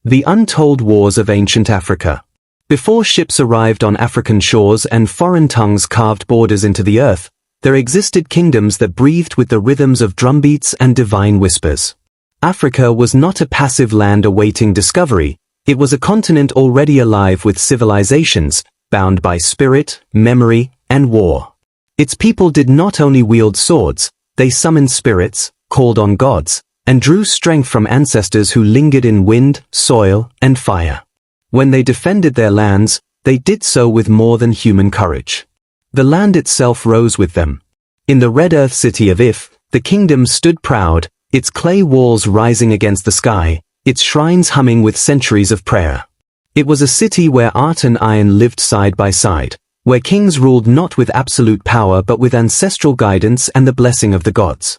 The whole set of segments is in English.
The Untold Wars of Ancient Africa. Before ships arrived on African shores and foreign tongues carved borders into the earth, there existed kingdoms that breathed with the rhythms of drumbeats and divine whispers. Africa was not a passive land awaiting discovery, it was a continent already alive with civilizations, bound by spirit, memory, and war. Its people did not only wield swords, they summoned spirits, called on gods, and drew strength from ancestors who lingered in wind, soil, and fire. When they defended their lands, they did so with more than human courage. The land itself rose with them. In the red earth city of If, the kingdom stood proud, its clay walls rising against the sky, its shrines humming with centuries of prayer. It was a city where art and iron lived side by side, where kings ruled not with absolute power but with ancestral guidance and the blessing of the gods.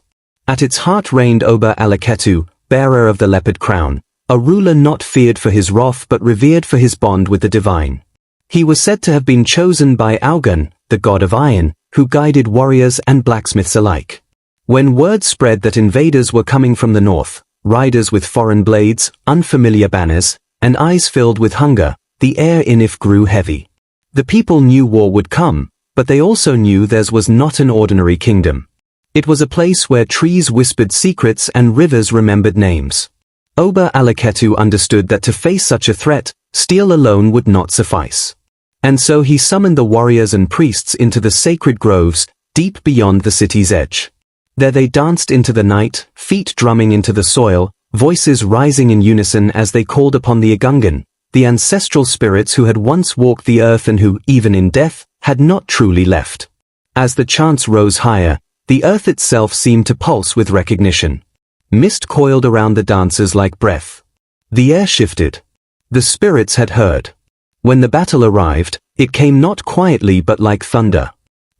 At its heart reigned Oba Alákétu, bearer of the leopard crown, a ruler not feared for his wrath but revered for his bond with the divine. He was said to have been chosen by Algun, the god of iron, who guided warriors and blacksmiths alike. When word spread that invaders were coming from the north, riders with foreign blades, unfamiliar banners, and eyes filled with hunger, the air in If grew heavy. The people knew war would come, but they also knew theirs was not an ordinary kingdom. It was a place where trees whispered secrets and rivers remembered names. Oba Alákétu understood that to face such a threat, steel alone would not suffice. And so he summoned the warriors and priests into the sacred groves, deep beyond the city's edge. There they danced into the night, feet drumming into the soil, voices rising in unison as they called upon the Agungan, the ancestral spirits who had once walked the earth and who, even in death, had not truly left. As the chants rose higher, the earth itself seemed to pulse with recognition. Mist coiled around the dancers like breath. The air shifted. The spirits had heard. When the battle arrived, it came not quietly but like thunder.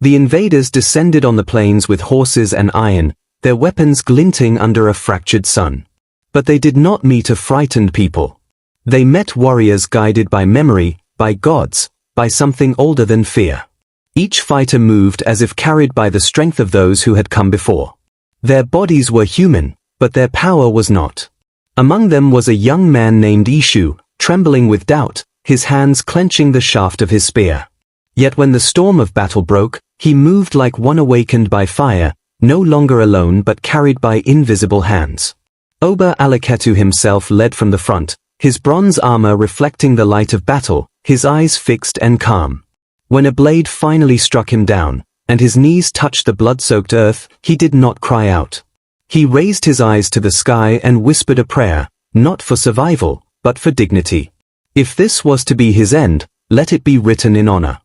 The invaders descended on the plains with horses and iron, their weapons glinting under a fractured sun. But they did not meet a frightened people. They met warriors guided by memory, by gods, by something older than fear. Each fighter moved as if carried by the strength of those who had come before. Their bodies were human, but their power was not. Among them was a young man named Ishu, trembling with doubt, his hands clenching the shaft of his spear. Yet when the storm of battle broke, he moved like one awakened by fire, no longer alone but carried by invisible hands. Oba Alákétu himself led from the front, his bronze armor reflecting the light of battle, his eyes fixed and calm. When a blade finally struck him down, and his knees touched the blood-soaked earth, he did not cry out. He raised his eyes to the sky and whispered a prayer, not for survival, but for dignity. If this was to be his end, let it be written in honor.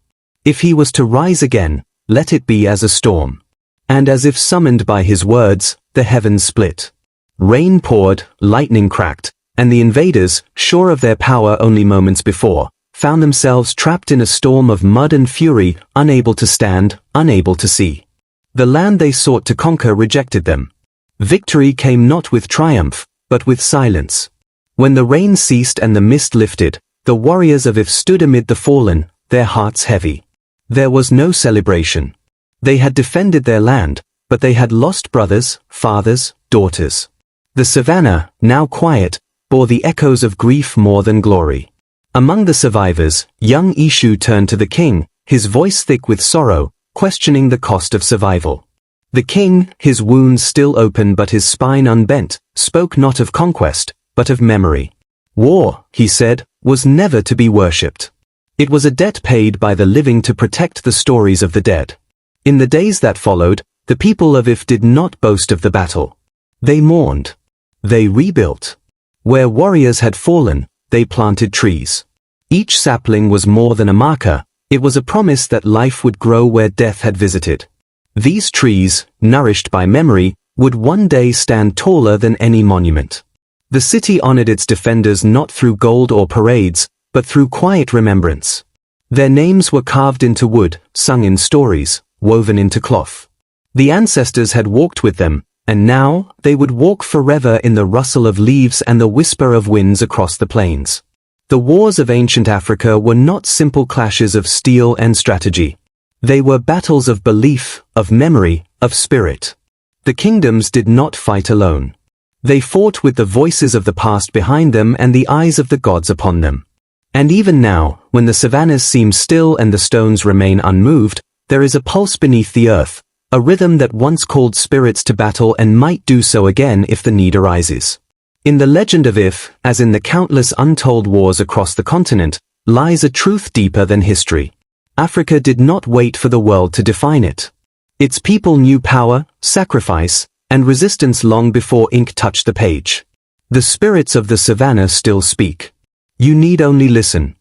If he was to rise again, let it be as a storm. And as if summoned by his words, the heavens split. Rain poured, lightning cracked, and the invaders, sure of their power only moments before, found themselves trapped in a storm of mud and fury, unable to stand, unable to see. The land they sought to conquer rejected them. Victory came not with triumph, but with silence. When the rain ceased and the mist lifted, the warriors of If stood amid the fallen, their hearts heavy. There was no celebration. They had defended their land, but they had lost brothers, fathers, daughters. The savannah, now quiet, bore the echoes of grief more than glory. Among the survivors, young Ishu turned to the king, his voice thick with sorrow, questioning the cost of survival. The king, his wounds still open but his spine unbent, spoke not of conquest, but of memory. War, he said, was never to be worshipped. It was a debt paid by the living to protect the stories of the dead. In the days that followed, the people of If did not boast of the battle. They mourned. They rebuilt. Where warriors had fallen, they planted trees. Each sapling was more than a marker, it was a promise that life would grow where death had visited. These trees, nourished by memory, would one day stand taller than any monument. The city honored its defenders not through gold or parades, but through quiet remembrance. Their names were carved into wood, sung in stories, woven into cloth. The ancestors had walked with them, and now they would walk forever in the rustle of leaves and the whisper of winds across the plains. The wars of ancient Africa were not simple clashes of steel and strategy. They were battles of belief, of memory, of spirit. The kingdoms did not fight alone. They fought with the voices of the past behind them and the eyes of the gods upon them. And even now, when the savannas seem still and the stones remain unmoved, there is a pulse beneath the earth, a rhythm that once called spirits to battle and might do so again if the need arises. In the legend of If, as in the countless untold wars across the continent, lies a truth deeper than history. Africa did not wait for the world to define it. Its people knew power, sacrifice, and resistance long before ink touched the page. The spirits of the savannah still speak. You need only listen.